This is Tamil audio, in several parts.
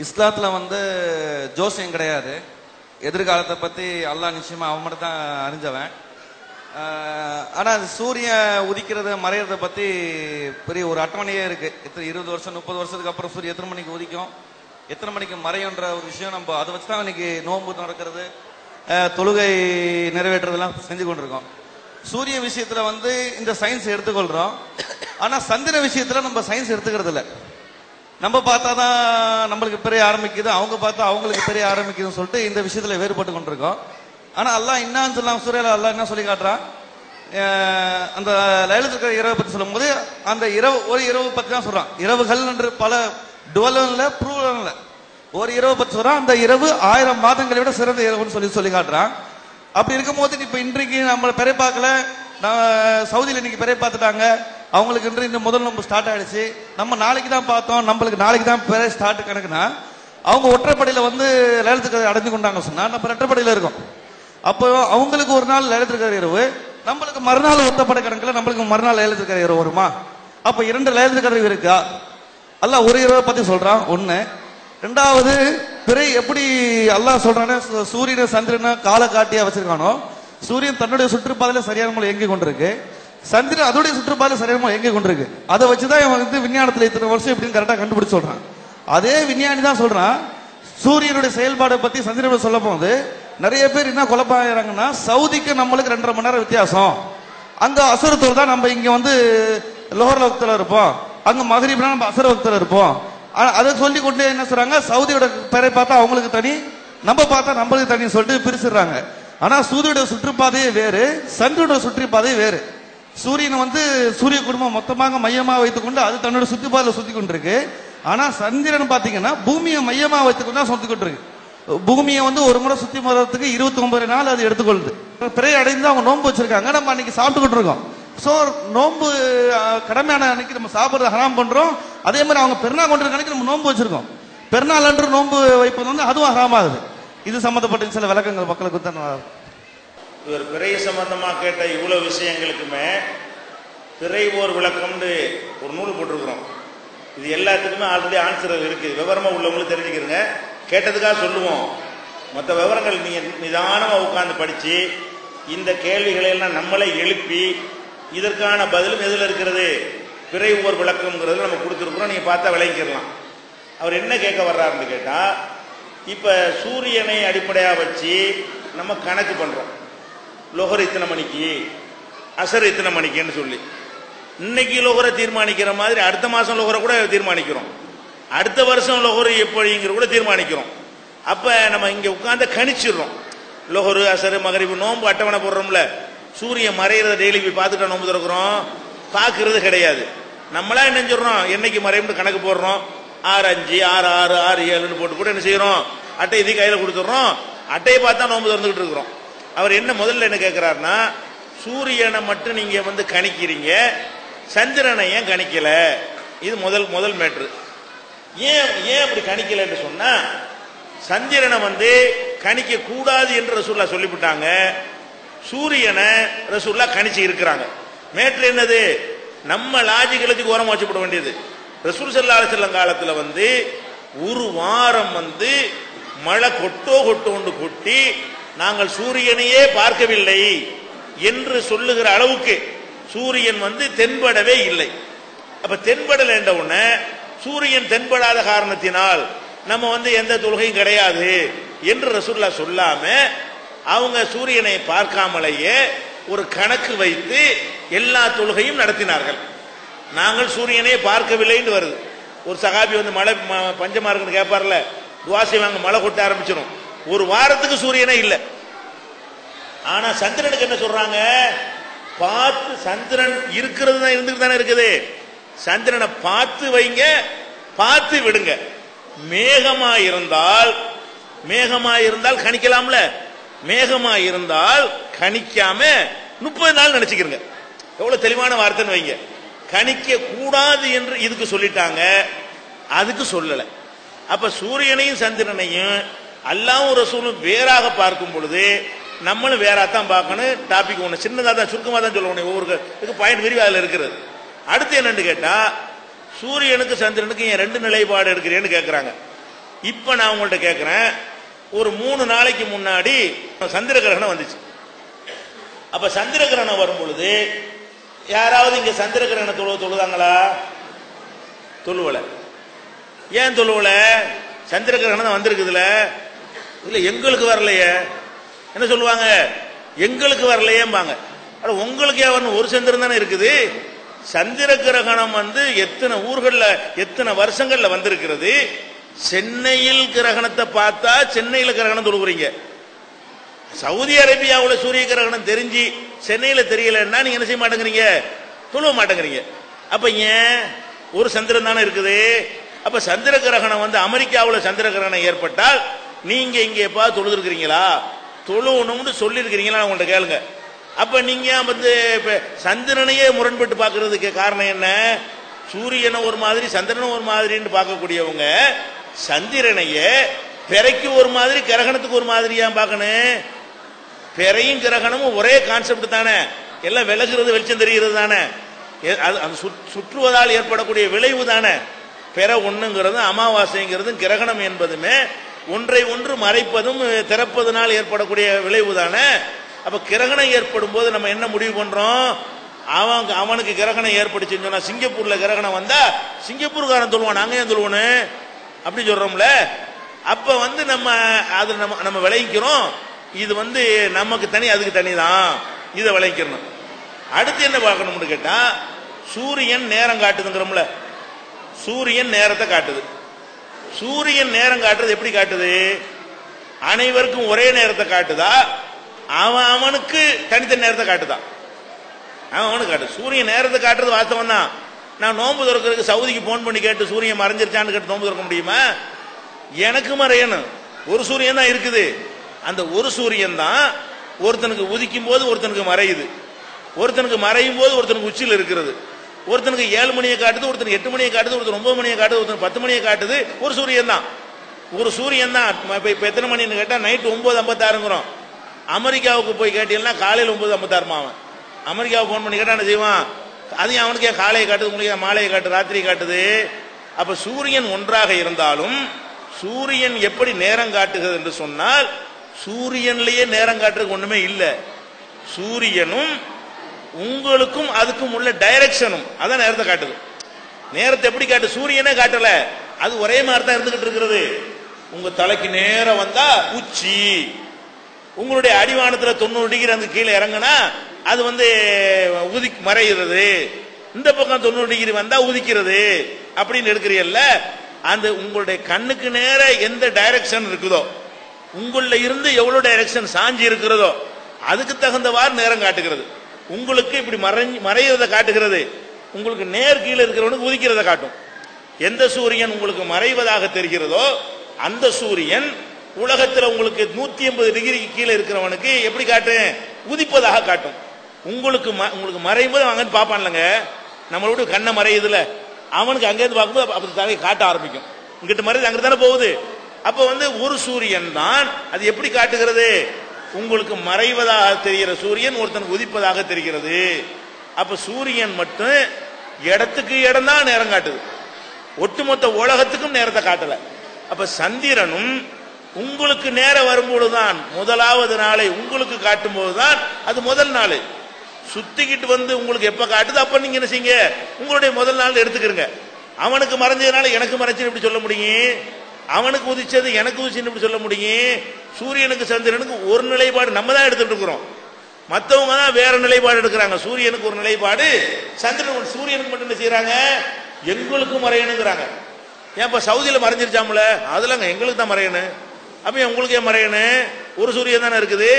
இஸ்லாத்துல ஜோசியம் கிடையாது. எதிர்காலத்தை பத்தி அல்லாஹ் நிச்சயமா அவன் மட்டும் தான் அறிஞ்சவன். ஆனா சூரியன் உதிக்கிறது மறையறத பத்தி பெரிய ஒரு அட்டவணையே இருக்கு. 20 வருஷம் 30 வருஷத்துக்கு அப்புறம் சூரியன் எத்தனை மணிக்கு உதிக்கும், எத்தனை மணிக்கு மறையுன்ற ஒரு விஷயம் நம்ம அதை வச்சுதான் இன்னைக்கு நோன்பு நடக்கிறது, தொழுகை நிறைவேற்றுறதெல்லாம் செஞ்சு கொண்டிருக்கோம். சூரிய விஷயத்துல இந்த சயின்ஸ் எடுத்துக்கொள்றோம். ஆனா சந்திர விஷயத்துல நம்ம சயின்ஸ் எடுத்துக்கிறது இல்லை. நம்ம பார்த்தாதான் நம்மளுக்கு பெரிய ஆரம்பிக்குது, அவங்க பார்த்தா அவங்களுக்கு பெரிய ஆரம்பிக்குதுன்னு சொல்லிட்டு இந்த விஷயத்துல வேறுபட்டு கொண்டிருக்கோம். ஆனா அல்லாஹ் இன்னான்னு சொல்லலாம், சூரியல அல்லாஹ் என்ன சொல்லி காட்டுறான், அந்த லைலத்துல் இரவு பத்தி சொல்லும் போது அந்த இரவு ஒரு இரவு பத்தி தான் சொல்றான். இரவுகள் என்று பல டுவல்ல ப்ரூவல்ல ஒரு இரவு பத்தி சொல்றான். அந்த இரவு 1000 மாதங்களை விட சிறந்த இரவுன்னு சொல்லி காட்டுறான். அப்படி இருக்கும் போது இப்ப இன்றைக்கு நம்ம பெரிய பார்க்கல, சவுதியில இன்னைக்கு பெரிய பார்த்துட்டாங்க, அவங்களுக்கு இந்த முதல் நோன்பு ஸ்டார்ட் ஆயிடுச்சு. நம்ம நாளைக்கு தான் பார்த்தோம், நம்மளுக்கு நாளைக்கு தான் பெரிய ஸ்டார்ட் கணக்குனா அவங்க ஒற்றைப்படையில லைலத்துல் அடைஞ்சு கொண்டாங்க சொன்னா நம்ம ரெட்டைப்படையில இருக்கோம். அப்போ அவங்களுக்கு ஒரு நாள் லைலத்துல் இரவு, நம்மளுக்கு மறுநாள் ஒத்தப்படை கணக்குல நம்மளுக்கு மறுநாள் லைலத்துல் இரவு வருமா? அப்ப 2 லைலத்துல் இரவு இருக்கா? அல்லாஹ் ஒரு இரவை பத்தி சொல்றான் ஒண்ணு. ரெண்டாவது பிறை எப்படி அல்லாஹ் சொல்றானே சூரியனை சந்திரனை கால காட்டியா வச்சிருக்கானோ, சூரியன் தன்னுடைய சுற்றுப்பாதையில சரியான முறை இயங்கி கொண்டிருக்கு, சந்திரன் அதோடைய சுற்றுப்பாதையில சரியான முறை இயங்கி கொண்டிருக்கு. அதை வச்சுதான் இவன் விஞ்ஞானத்துல இத்தனை வருஷம் எப்படின்னு கரெக்டா கண்டுபிடிச்சு சொல்றான். அதே விஞ்ஞானி தான் சொல்றான் சூரியனுடைய செயல்பாடை பத்தி சந்திரனை சொல்ல போது நிறைய பேர் என்ன குழப்பாயிராங்கன்னா, சவுதிக்கு நம்மளுக்கு 2.5 மணி நேரம் வித்தியாசம், அங்க அசுரத்தூர் தான், நம்ம இங்க லோஹர் வக்துல இருப்போம், அங்க மகரிப்னா நம்ம அசர வக்துல இருப்போம். அதை சொல்லி கொண்டு என்ன சொல்றாங்க, சவுதியோட பெயரை பார்த்தா அவங்களுக்கு தனி, நம்ம பார்த்தா நம்மளுக்கு தனி சொல்லிட்டு பிரிச்சுடுறாங்க. ஆனா சூரியனுடைய சுற்றுப்பாதையே வேறு, சந்திரனுடைய சுற்றுப்பாதையே வேறு. சூரியன் சூரிய குடும்பம் மொத்தமாக மையமாக வைத்துக் கொண்டு அது தன்னோட சுற்றுப்பாதையில சுத்தி கொண்டிருக்கு. ஆனா சந்திரன் பாத்தீங்கன்னா பூமியை மையமா வைத்துக் கொண்டு தான் சுத்தி கொண்டிருக்கு. பூமியை ஒரு முறை சுத்தி போறதுக்கு 29 நாள் அது எடுத்துக்கொள்ளுது. பிறை அடைந்து அவங்க நோன்பு வச்சிருக்காங்க, நம்ம அன்னைக்கு சாப்பிட்டுக்கிட்டு இருக்கோம். சோ நோன்பு கடமையான அன்னைக்கு நம்ம சாப்பிடுறது ஹராம் பண்றோம். அதே மாதிரி அவங்க பெருநாள் கொண்டிருக்க அன்னைக்கு நம்ம நோன்பு வச்சிருக்கோம். பெருநாள் அன்று நோன்பு வைப்பது அதுவும் ஹராம் ஆகுது. இது சம்பந்தப்பட்ட சில விளக்கங்கள் மக்களுக்கு தான். இவர் பிறை சம்பந்தமா கேட்ட இவ்வளவு விஷயங்களுக்குமே பிறை ஓர் விளக்கம்னு ஒரு நூல் போட்டிருக்கிறோம். இது எல்லாத்துக்குமே ஆல்ரெடி ஆன்சர் இருக்கு, விவரமா உள்ளவங்களும் தெரிஞ்சுக்கிறங்க. கேட்டதுக்காக சொல்லுவோம், மற்ற விவரங்கள் நீங்க நிதானமா உட்கார்ந்து படிச்சு இந்த கேள்விகளை எல்லாம் நம்மளே எழுப்பி இதற்கான பதிலும் எதுல இருக்கிறது, பிறை ஓர் விளக்கம்ங்கிறது நம்ம கொடுத்துருக்குறோம், நீங்க பார்த்தா விளங்கிக்கலாம். அவர் என்ன கேட்க வர்றாருன்னு கேட்டா, இப்ப சூரியனை அடிப்படையா வச்சு நம்ம கணக்கு பண்றோம், லொஹர் இத்தனை மணிக்கு அசர் இத்தனை மணிக்குன்னு சொல்லி. இன்னைக்கு லொஹரை தீர்மானிக்கிற மாதிரி அடுத்த மாசம் லொஹரை கூட தீர்மானிக்கிறோம், அடுத்த வருஷம் லொஹர் எப்படிங்கிற கூட தீர்மானிக்கிறோம். அப்ப நம்ம இங்க உட்கார்ந்து கணிச்சிடுறோம், லொஹரு அசரு மகரிபு நோன்பு அட்டவணை போடுறோம்ல, சூரியன் மறைகிறத டெய்லி போய் பார்த்துட்டா நோன்பு திறக்கிறோம், பார்க்கறது கிடையாது. நம்மளா என்ன செஞ்சிடறோம், என்னைக்கு மறைவுன்னு கணக்கு போடுறோம், 6-5 6-6 6-7 போட்டு கூட என்ன செய்யறோம், அட்டை இது கையில கொடுத்துடுறோம், அட்டையை பார்த்தா நோன்பு திறந்துகிட்டு இருக்கிறோம். அவர் என்ன முதல்ல என்ன கேட்கிறாருன்னா, சூரியனை மட்டும் நீங்க கணிக்கிறீங்க, சந்திரனை ஏன் கணிக்கல? இது முதல் மேட்ரு. ஏன் அப்படி கணிக்கலன்னு சொன்னா, சந்திரனை கணிக்க கூடாது என்று ரசூலுல்லாஹ் சொல்லிவிட்டாங்க, சூரியனை ரசூலுல்லாஹ் கணிச்சு இருக்கிறாங்க. மேட்ரு என்னது, நம்ம லாஜிகளுக்கு ஓரமா வச்சுப்பட வேண்டியது. ரசூல் ஸல்லல்லாஹு அலைஹி வஸல்லம் காலத்துல ஒரு வாரம் மழை கொண்டு கொட்டி நாங்கள் சூரியனையே பார்க்கவில்லை என்று சொல்லுகிற அளவுக்கு சூரியன் தென்படவே இல்லை. அப்ப தென்படல என்ற உடனே சூரியன் தென்படாத காரணத்தினால் நம்ம எந்த தொழுகையும் கிடையாது என்று ரசூலுல்லாஹ் சொல்லாம அவங்க சூரியனை பார்க்காமலேயே ஒரு கணக்கு வைத்து எல்லா தொழுகையும் நடத்தினார்கள். நாங்கள் சூரியனை பார்க்கவில்லைன்னு வருது. ஒரு சகாபி மழை பஞ்சமா இருக்குன்னு கேட்பார்ல, துவாசி வாங்க மழை கொட்ட ஆரம்பிச்சிடும், ஒரு வாரத்துக்கு சூரியனே இல்லை. ஆனா சந்திரனுக்கு என்ன சொல்றாங்க, பார்த்து சந்திரன் இருக்கிறது தான் இருந்துட்டு தானே இருக்குது, சந்திரனை பார்த்து வைங்க, பார்த்து விடுங்க. மேகமா இருந்தால் கணிக்கலாம்ல, மேகமா இருந்தால் கணிக்காம 30 நாள் நினைச்சுக்கிறங்க. எவ்வளவு தெளிவான வார்த்தைன்னு வைங்க. கணிக்க கூடாது என்று இதுக்கு சொல்லிட்டாங்க, அதுக்கு சொல்லல. அப்ப சூரியனையும் சந்திரனையும் அல்லாஹ்வும் ரசூலும் வேறாக பார்க்கும் பொழுது நம்மளும் வேறாத்தான் பார்க்கணும். டாபிக் ஒன்று சின்னதாக தான் சுருக்கமாக தான் சொல்லணும், ஒவ்வொரு பாயிண்ட் விரிவாக அதில் இருக்கிறது. அடுத்து என்னன்னு கேட்டா, சூரியனுக்கு சந்திரனுக்கு ஏன் 2 நிலைப்பாடு எடுக்கிறேன்னு கேட்கிறாங்க. இப்ப நான் உங்கள்ட்ட கேட்கிறேன், ஒரு 3 நாளைக்கு முன்னாடி சந்திர கிரகணம் வந்துச்சு. அப்ப சந்திர கிரகணம் வரும் பொழுது யாராவது இங்க சந்திர கிரகண தொழுதாங்களா? தொழுவல. ஏன் தொழுவல? சந்திர கிரகணம் வந்திருக்குதுல. இல்ல எங்களுக்கு வரலையே. என்ன சொல்லுவாங்க? எங்களுக்கு வரலையேம்பாங்க. உங்களுக்கு ஏன் ஒரு சந்திரன் தானே இருக்குது. சந்திர கிரகணம் எத்தனை ஊர்கள்ல எத்தனை வருஷங்கள்ல வந்திருக்கிறது. சென்னையில் கிரகணத்தை பார்த்தா சென்னையில கிரகணம் தொழுகிறீங்க. சவுதி அரேபியாவில் சூரிய கிரகணம் தெரிஞ்சு சென்னையில தெரியலன்னா நீங்க என்ன செய்ய மாட்டேங்கிறீங்க? தொழுவ மாட்டேங்கிறீங்க. அப்ப ஏன்? ஒரு சந்திரன் தானே இருக்குது. அப்ப சந்திர கிரகணம் அமெரிக்காவில் சந்திர கிரகணம் ஏற்பட்டால் நீங்க இங்க எப்பா தொழுதுருக்கிறீங்களா? தொழுவணும்னு சொல்லி இருக்கிறீங்களா? உங்கள்ட்ட கேளுங்க. அப்ப நீங்க சந்திரனையே முரண்பட்டு பார்க்கறதுக்கு காரணம் என்ன? சூரியனை ஒரு மாதிரி சந்திரனை ஒரு மாதிரின்னு பார்க்கக்கூடியவங்க சந்திரனையே பிறைக்கு ஒரு மாதிரி கிரகணத்துக்கு ஒரு மாதிரியா பார்க்கணும். பிறையும் கிரகணமும் ஒரே கான்செப்ட் தானே. எல்லாம் விலகுறது வெளிச்சம் தெரிகிறது தானே. சுற்றுவதால் ஏற்படக்கூடிய விளைவு தானே. பிற ஒண்ணுங்கிறது அமாவாசைங்கிறது கிரகணம் என்பதுமே ஒன்றை ஒன்று மறைப்பதும் திறப்பதனால் ஏற்படக்கூடிய விளைவு தானே. அப்ப கிரகணம் ஏற்படும் போது நம்ம என்ன முடிவு பண்றோம்? அவனுக்கு கிரகணம் ஏற்படுச்சுன்னு சொன்னா சிங்கப்பூர்ல கிரகணம் வந்தா சிங்கப்பூர்காரன் சொல்லுவான், நாங்க ஏன் சொல்லுவோன்னு அப்படி சொல்றோம்ல. அப்ப நம்ம அது நம்ம விளைவிக்கிறோம். இது நமக்கு தனி அதுக்கு தனி தான். இதை விளைவிக்கணும். அடுத்து என்ன பார்க்கணும்னு கேட்டா சூரியன் நேரம் காட்டுதுங்கிறோம்ல. சூரியன் நேரத்தை காட்டுது. சூரியன் நேரம் காட்டுறது எப்படி காட்டுது? அனைவருக்கும் ஒரே நேரத்தை காட்டுதா? அவனுக்கு தனித்தனி நேரத்தை காட்டுதான். அவனுக்கு காட்டு. சூரியன் நேரத்தை காட்டுறது வாஸ்தவம் தான். நான் நோன்பு திறக்கிறதுக்கு சவுதிக்கு போன் பண்ணி கேட்டு சூரியன் மறைஞ்சிருச்சான்னு கேட்டு நோன்பு திறக்க முடியுமா? எனக்கு மறையணும். ஒரு சூரியன் தான் இருக்குது. அந்த ஒரு சூரியன் தான் ஒருத்தனுக்கு உதிக்கும் போது ஒருத்தனுக்கு மறையுது, ஒருத்தனுக்கு மறையும் போது ஒருத்தனுக்கு உச்சியில் இருக்கிறது. ஒருத்தனுக்கு 7 மணியை காட்டுது, ஒருத்தனுக்கு 8 மணியை காட்டுது, ஒருத்தர் 9 மணியை காட்டுது, ஒருத்தனுக்கு 10 மணியை காட்டுது. ஒரு சூரியன் தான். ஒரு சூரியன் தான். இப்ப எத்தனை மணின்னு கேட்டா நைட்டு 9:56. அமெரிக்காவுக்கு போய் கேட்டீங்கன்னா காலையில் 9:56 அவன். அமெரிக்காவுக்கு போன் பண்ணி கேட்டா என்ன செய்வான்? அதையும் அவனுக்கே காலையை காட்டுது, உங்களுக்கு மாலையை காட்டுது, ராத்திரி காட்டுது. அப்ப சூரியன் ஒன்றாக இருந்தாலும் சூரியன் எப்படி நேரம் காட்டுகிறது என்று சொன்னால் சூரியன்லயே நேரம் காட்டுறதுக்கு ஒண்ணுமே இல்லை. சூரியனும் உங்களுக்கும் அதுக்கும் உள்ள டைரக்ஷனும் அதான் நேரத்தை காட்டுது. நேரத்தை எப்படி காட்டு? சூரியனே காட்டல, அது ஒரே மாதிரி தான் இருந்துகிட்டு இருக்கிறது. உங்க தலைக்கு நேரம் வந்தா உச்சி, உங்களுடைய அடிவானத்துல 90 டிகிரி அந்த கீழே இறங்குனா அது மறைகிறது. இந்த பக்கம் 90 டிகிரி வந்தா உதிக்கிறது அப்படின்னு எடுக்கிறீல்ல. அந்த உங்களுடைய கண்ணுக்கு நேர எந்த டைரக்ஷன் இருக்குதோ, உங்கள இருந்து எவ்வளவு டைரக்ஷன் சாஞ்சி இருக்கிறதோ அதுக்கு தகுந்தவாறு நேரம் காட்டுகிறது. உங்களுக்கு இப்படி மறைகிறத காட்டுகிறது, உங்களுக்கு நேர் கீழே இருக்கிறவனுக்கு உதிக்கிறத காட்டும். எந்த சூரியன் உங்களுக்கு மறைவதாக தெரிகிறதோ அந்த சூரியன் உலகத்தில் உங்களுக்கு 180 டிகிரிக்கு கீழே இருக்கிறவனுக்கு எப்படி காட்டும்? உதிப்பதாக காட்டும். உங்களுக்கு மறையும் போது அங்கிருந்து பார்ப்பான்லங்க, நம்மளோட கண்ணை மறையுதுல, அவனுக்கு அங்கேருந்து பார்க்கும்போது அப்படி தலையை காட்ட ஆரம்பிக்கும். இங்கிட்ட மறைது அங்கிட்டு தானே போகுது. அப்ப ஒரு சூரியன் தான். அது எப்படி காட்டுகிறது? உங்களுக்கு மறைவதாக தெரிகிற சூரியன் ஒருத்தனுக்கு உதிப்பதாக தெரிகிறது. அப்ப சூரியன் மட்டும் இடத்துக்கு இடம் தான் நேரம் காட்டுது, ஒட்டுமொத்த உலகத்துக்கும் நேரத்தை காட்டல. அப்ப சந்திரனும் உங்களுக்கு நேரம் வரும்பொழுதுதான் முதலாவது நாளை உங்களுக்கு காட்டும் போதுதான் அது முதல் நாள். சுத்திக்கிட்டு உங்களுக்கு எப்ப காட்டுது அப்ப நீங்க என்ன செய்யுங்க? உங்களுடைய முதல் நாள் எடுத்துக்கிறங்க. அவனுக்கு மறைஞ்சதுனால எனக்கு மறைச்சு எப்படி சொல்ல முடியும்? அவனுக்கு உதிச்சது எனக்கு உதிச்சுன்னு எப்படி சொல்ல முடியும்? சூரியனுக்கு சந்திரனுக்கு ஒரு நிலைப்பாடு நம்ம தான் எடுத்துட்டு இருக்கிறோம், மற்றவங்க தான் வேற நிலைப்பாடு எடுக்கிறாங்க. சூரியனுக்கு ஒரு நிலைப்பாடு, சூரியனுக்கு மட்டும் என்ன செய்யறாங்க? எங்களுக்கு மறையணுங்கிறாங்க. ஏன்ப்பா சவுதியில மறைஞ்சிருச்சாம்ல, அதெல்லாம் எங்களுக்கு தான் மறையணும். அப்ப உங்களுக்கு ஏன் மறையணும்? ஒரு சூரியன் தானே இருக்குது.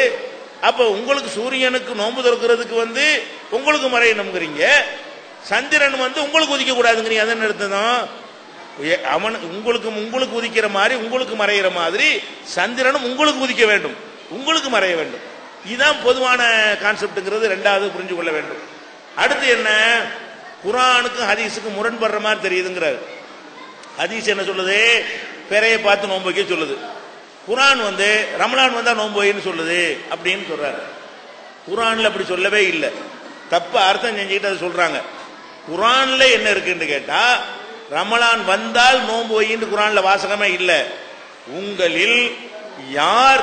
அப்ப உங்களுக்கு சூரியனுக்கு நோன்பு திறக்கிறதுக்கு உங்களுக்கு மறையணுங்கிறீங்க, சந்திரன் உங்களுக்கு உதிக்க கூடாதுங்கிறீங்க. அதன் அர்த்தம் உங்களுக்கு உதிக்கிற மாதிரி உங்களுக்கு மறைகிற மாதிரி சந்திரனும் உங்களுக்கு உதிக்க வேண்டும், உங்களுக்கு மறைய வேண்டும். இதுதான் பொதுவான கான்செப்ட்ங்கிறது. ரெண்டாவது புரிஞ்சு கொள்ள வேண்டும். அடுத்து என்ன? குர்ஆனுக்கும் ஹதீஸுக்கும் முரண்படுற மாதிரி தெரியுதுங்கிறார். ஹதீஸ் என்ன சொல்லுது? பிறையை பார்த்து நோன்பு வைக்க சொல்லுது. குர்ஆன் ரமலான் வந்தா நோன்பு வைன்னு சொல்லுது அப்படின்னு சொல்றாரு. குர்ஆன்ல அப்படி சொல்லவே இல்லை, தப்ப அர்த்தம் செஞ்சுக்கிட்டு அதை சொல்றாங்க. குர்ஆன்ல என்ன இருக்குன்னு கேட்டா ரமலான் வந்தால் நோன்பு வைன்னு குர்ஆன்ல வாசகமே இல்லை. உங்களில் யார்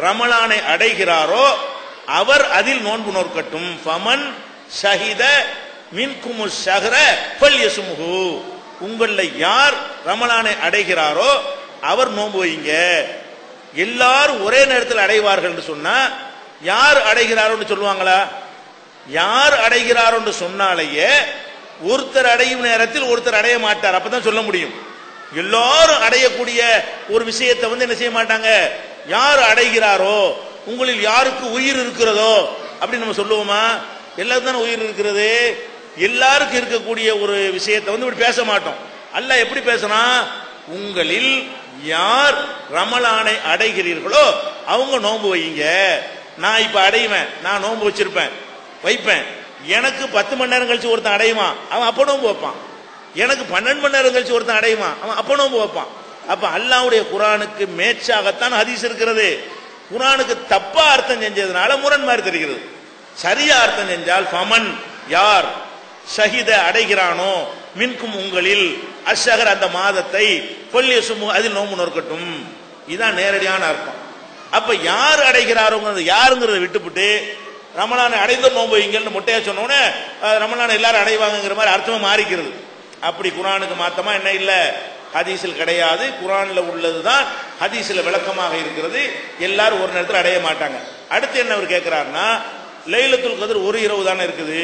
ரமலானை அடைகிறாரோ அவர் அதில் நோன்பு நோக்கட்டும். ஃபமன் ஷஹித மின்குமு ஷஹ்ர ஃபல்யஸ்முஹு. உங்களில் யார் ரமலானை அடைகிறாரோ அவர் நோன்பு வைங்க. எல்லாரும் ஒரே நேரத்தில் அடைவார்கள் என்று சொன்னா யார் அடைகிறாரோ சொல்லுவாங்களா? யார் அடைகிறாரோ என்று சொன்னாலேயே ஒருத்தர் அடையும் நேரத்தில் ஒருத்தர் அடைய மாட்டார், அப்பதான் சொல்ல முடியும். எல்லாரும் அடையக்கூடிய ஒரு விஷயத்தை என்ன செய்ய மாட்டாங்க. யார் அடைகிறாரோ, உங்களில் யாருக்கு உயிர் இருக்கிறதோ அப்படின்னு நம்ம சொல்லுவோமா? எல்லாரும் தானே உயிர் இருக்கிறது. எல்லாருக்கும் இருக்கக்கூடிய ஒரு விஷயத்தை இப்படி பேச மாட்டோம். அல்லாஹ் எப்படி பேசுறான்? உங்களில் யார் ரமலானை அடைகிறீர்களோ அவங்க நோன்பு வைங்க. நான் இப்ப அடைவேன், நான் நோன்பு வச்சிருப்பேன், வைப்பேன். எனக்கு 10 மணி நேரம் கழிச்சு ஒருத்தன் அடையுவான், அவன் அப்ப நோன்பு வைப்பான். எனக்கு 12 மணி நேரம் கழிச்சு ஒருத்தன் அடையுவான், அவன் அப்ப நோன்பு வைப்பான். அப்ப அல்லாஹ்வுடைய குர்ஆனுக்கு மேட்சாகத்தான் ஹதீஸ் இருக்கிறது. குர்ஆனுக்கு தப்பா அர்த்தம் செஞ்சதுனால முரண் மாதிரி தெரிகிறது. சரியா அர்த்தம் செஞ்சால் ஃபமன் யார் ஷஹித அடைகிறானோ மின்கும் உங்களில் அஷ்ஷஹர் அந்த மாதத்தை ஃபல்யஸ்மு அதில் நோன்பு நோக்கட்டும். இதுதான் நேரடியான அர்த்தம். அப்ப யார் அடைகிறாரோங்கிறது யாருங்கிறத விட்டுவிட்டு ரமலானை அடைந்த நோன்பு வைங்கன்னு மொட்டையா சொன்னோன்னே ரமலானை எல்லாரும் அடைவாங்கிற மாதிரி அர்த்தமா மாறிக்கிறது. அப்படி குர்ஆனுக்கு மாத்தமா என்ன இல்லை, ஹதீஸில் கிடையாது. குர்ஆன்ல உள்ளதுதான் ஹதீஸில் விளக்கமாக இருக்கிறது. எல்லாரும் ஒரு நேரத்தில் அடைய மாட்டாங்க. அடுத்து என்ன அவர் கேட்கிறாருன்னா, லைலத்துல் கத்ர் ஒரு இரவு தானே இருக்குது,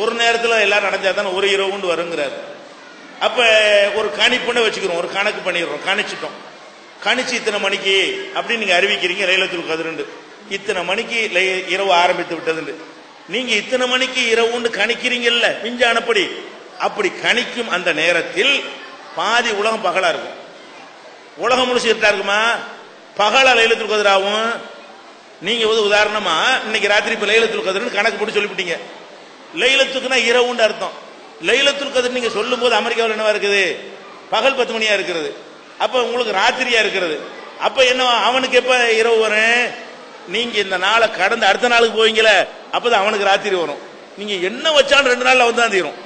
ஒரு நேரத்தில் எல்லாரும் அடைஞ்சா தானே ஒரு இரவு வருங்கிறார். அப்ப ஒரு கணிப்புன்னு வச்சுக்கிறோம், ஒரு கணக்கு பண்ணிடுறோம், கணிச்சிட்டோம். கணிச்சு இத்தனை மணிக்கு அப்படின்னு நீங்க அறிவிக்கிறீங்க லைலத்துல் கத்ர், இத்தனை மணிக்கு இரவு ஆரம்பித்து விட்டது. நீங்க இத்தனை மணிக்கு இரவுன்னு கணிக்கிறீங்கல்ல விஞ்ஞானப்படி, அப்படி கணிக்கும் அந்த நேரத்தில் பாதி உலகம் பகலா இருக்கும். உலகம் முழுசு இருட்டா இருக்குமா? பகலா லைலத்துல் கத்ர் ஆகும். நீங்க உதாரணமா இன்னைக்கு ராத்திரி இப்ப லைலத்துல் கத்ர்னு கணக்கு போட்டு சொல்லிவிட்டீங்க. லைலத்துக்குன்னா இரவுன்னு அர்த்தம். லைலத்துல் கத்ர் நீங்க சொல்லும் போது அமெரிக்காவில் என்னவா இருக்குது? பகல் 10 மணியா இருக்கிறது. அப்ப உங்களுக்கு ராத்திரியா இருக்கிறது. அப்ப என்ன அவனுக்கு எப்ப இரவு வரும்? நீங்க இந்த நாளை கடந்து அடுத்த நாளுக்கு போவீங்களே, அப்பதான் அவனுக்கு ராத்திரி வரும். நீங்க என்ன வச்சாலும் 2 நாள்ல தான் தீரும்.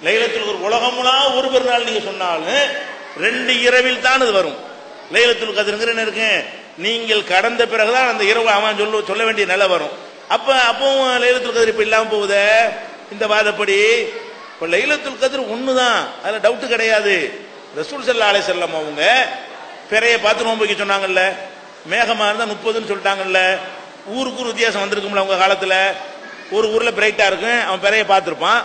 லைலத்துல் கத்ர் உலகமுலாம் ஒரு பெருநாள் நீங்க சொன்னாலும் 2 இரவில் தான் அது வரும். லைலத்துல் கத்ர்ங்கிற என்ன இருக்கு? நீங்கள் கடந்த பிறகுதான் அந்த இரவு அவன் சொல்ல வேண்டிய நிலை வரும். அப்பவும் லைலத்துல் கத்ர் இப்ப இல்லாம போகுத இந்த வாதப்படி. இப்ப லைலத்துல் கத்ர் ஒண்ணுதான், அதுல டவுட் கிடையாது. ரசூல் ஸல்லல்லாஹு அலைஹி வஸல்லம் அவங்க பிறையை பார்த்து நோன்பு வைக்க சொன்னாங்கல்ல, மேகமா இருந்தா 30ன்னு சொல்லிட்டாங்கல்ல. ஊருக்கு ஒரு வித்தியாசம் வந்திருக்கும்ல அவங்க காலத்துல. ஒரு ஊர்ல பிரைட்டா இருக்கும், அவன் பிறையை பார்த்திருப்பான்,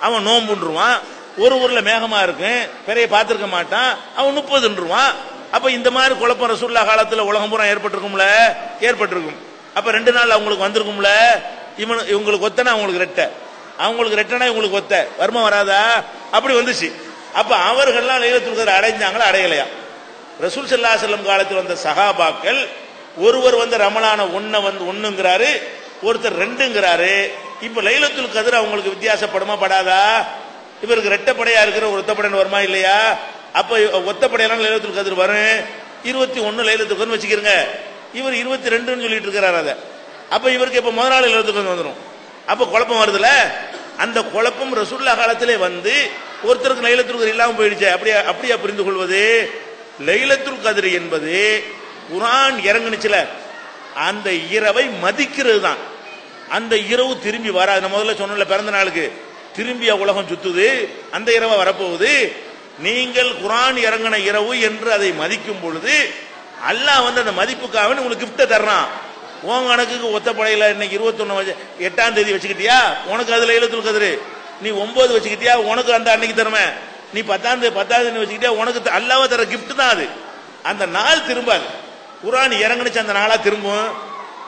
அவன் நோம்புன்றுவான். ஒரு ஊர்ல மேகமா இருக்கு, பிறையை பார்த்திருக்க மாட்டான், அவன் 30ன்றுவான். அப்ப இந்த மாதிரி குழப்பம் ரசூலுல்லாஹ் காலத்துல உலகம் பூரா ஏற்பட்டிருக்கும்ல, ஏற்பட்டிருக்கும். அப்ப 2 நாள் அவங்களுக்கு வந்திருக்கும்ல. இவங்களுக்கு ஒத்தனா அவங்களுக்கு ரெட்டை, அவங்களுக்கு ரெட்டனா இவங்களுக்கு ஒத்த வருமா வராதா? அப்படி வந்துச்சு. அப்ப அவர்கள்லாம் லைலத்துல் கத்ர் அடைஞ்சாங்களா அடையலையா? ரசூல் ஸல்லல்லாஹு அலைஹி வஸல்லம் காலத்தில் வந்த சஹாபாக்கள் ஒருவர் ரமலான 1ங்கிறாரு, ஒருத்தர் 2ங்கிறாரு. இப்ப லைலத்துல் கத்ர் அவங்களுக்கு வித்தியாசப்படுமா படாதா? இவருக்கு ரெட்டப்படையா இருக்கிற ஒரு ஒத்தப்படைன்னு வருமா இல்லையா? அப்ப ஒத்தப்படையெல்லாம் லைலத்துல் கத்ர் வரும். 21 லைலத்துல் கத்ர் வச்சுக்கிறங்க. இவர் 22ன்னு சொல்லிட்டு இருக்கிறார். அதை அப்ப இவருக்கு இப்ப முதல் நாள் லைலத்துல் கத்ர் வந்துடும். அப்ப குழப்பம் வருதுல. அந்த குழப்பம் ரசூலுல்லாஹ் காலத்திலே வந்து ஒருத்தருக்கு லைலத்துல் கத்ர் இல்லாம போயிடுச்சு. அப்படியா புரிந்து கொள்வது? லைலத்துல் கத்ர் என்பது குர்ஆன் இறங்குனுச்சுல, அந்த இரவை மதிக்கிறது தான். அந்த இரவு திரும்பி வராது. நான் முதல்ல சொன்னல, பிறந்த நாளுக்கு திரும்பிய உலகம் சுத்துது, அந்த இரவை வரப்போகுது. நீங்கள் குர்ஆன் இறங்கின இரவு என்று அதை மதிக்கும் பொழுது அல்லாஹ் அந்த மதிப்புக்காக உங்களுக்கு கிஃப்ட் தர்றான். உன் கணக்குக்கு ஒத்தப்படையில இன்னைக்கு 21 8ஆம் தேதி வச்சுக்கிட்டியா, உனக்கு அது லைலத்துல் கத்ர். நீ 9 வச்சுக்கிட்டியா, உனக்கு அந்த அன்னைக்கு தருமே. நீ 10ஆம் தேதி வச்சுக்கிட்டியா, உனக்கு அல்லாஹ் தர கிஃப்ட் தான் அது. அந்த நாள் திரும்பாது. குர்ஆன் இறங்குனுச்சு அந்த நாளா திரும்பும்.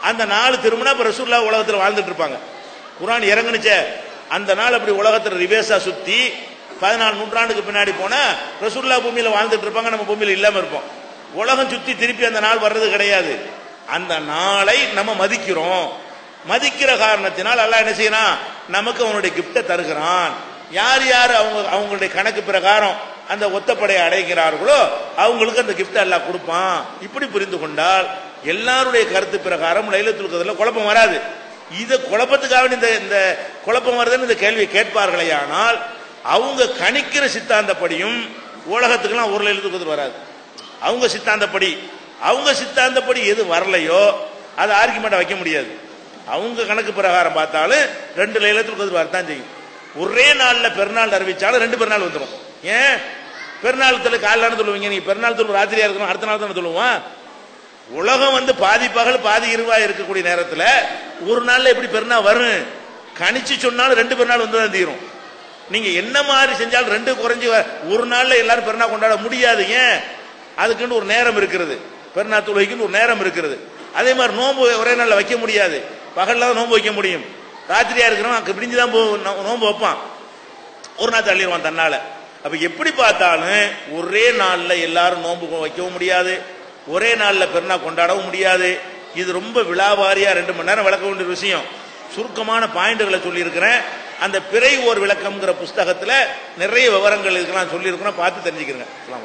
அந்த நாள் திரும்பினா இப்ப ரசூலுல்லாஹ் உலகத்தில் வாழ்ந்துட்டு இருப்பாங்க. குர்ஆன் இறங்குனுச்சே அந்த நாள் அப்படி உலகத்தில் ரிவேர்ஸா சுத்தி 14 நூற்றாண்டுக்கு பின்னாடி போனா ரசூலுல்லாஹ் பூமியில வாழ்ந்துட்டு இருப்பாங்க, நம்ம பூமியில இல்லாம இருப்போம். உலகம் சுத்தி திருப்பி அந்த நாள் வர்றது கிடையாது. அந்த நாளை நம்ம மதிக்கிறோம். மதிக்கிற காரணத்தினால் அல்லாஹ் என்ன செய்யறான்? நமக்கு அவனுடைய கிஃப்டை தருகிறான். யார் யார் அவங்களுடைய கணக்கு பிரகாரம் அந்த ஒத்தப்படையை அடைகிறார்களோ அவங்களுக்கு அந்த கிஃப்ட் அல்லாஹ் கொடுப்பான். இப்படி புரிந்து கொண்டால் எல்லாருடைய கருத்து பிரகாரம் லைலத்துல் கத்ர்ல குழப்பம் வராது. இத குழப்பத்துக்காக இந்த குழப்பம் வருதுன்னு இந்த கேள்வியை கேட்பார்களே, ஆனால் அவங்க கணிக்கிற சித்தாந்தப்படியும் உலகத்துக்கெல்லாம் ஒரு லைலத்துல் கத்ர் வராது. அவங்க சித்தாந்தப்படி எது வரலையோ அது ஆர்குமெண்ட் வைக்க முடியாது. அவங்க கணக்கு பிரகாரம் பார்த்தாலும் 2 லைலத்துல் கத்ர் வரத்தான் செய்யும். ஒரே நாள்ல பெருநாள் அறிவிச்சாலும் 2 பெருநாள் வந்துடும். ஏன் பெருநாள் தொழு காலையில சொல்லுவீங்க, நீ பெருநாள் தொழு ராத்திரியா இருக்கணும், அடுத்த நாள் தானே சொல்லுவான். உலகம் பாதி பகல் பாதி இருவா இருக்கக்கூடிய நேரத்தில் ஒரு நாள்ல எப்படி பெருநாள் வரும்? கணிச்சு சொன்னாலும் 2 பெருநாள் வந்துதான் தீரும். நீங்க என்ன மாதிரி செஞ்சாலும் 2 குறைஞ்சி ஒரு நாள்ல எல்லாரும் பெருநாள் கொண்டாட முடியாது. ஏன்? அதுக்குன்னு ஒரு நேரம் இருக்கிறது, பெருநாள் தொழுகைக்குன்னு ஒரு நேரம் இருக்கிறது. அதே மாதிரி நோன்பு ஒரே நாள்ல வைக்க முடியாது. பகல்ல தான் நோன்பு வைக்க முடியும். ராத்திரியா இருக்கிறவன் விடிஞ்சுதான் நோன்பு வைப்பான், ஒரு நாள் தள்ளிடுவான் தன்னால. அப்ப எப்படி பார்த்தாலும் ஒரே நாள்ல எல்லாரும் நோன்பு வைக்கவும் முடியாது, ஒரே நாள்ல பெருநாள் கொண்டாடவும் முடியாது. இது ரொம்ப விழாவாரியா 2 மணி நேரம் விளக்க வேண்டிய விஷயம். சுருக்கமான பாயிண்ட்களை சொல்லி இருக்கிறேன். அந்த பிறை ஓர் விளக்கம்ங்கிற புஸ்தகத்துல நிறைய விவரங்கள் இருக்கலாம் சொல்லி இருக்கிறோம், பார்த்து தெரிஞ்சுக்கிறேன்.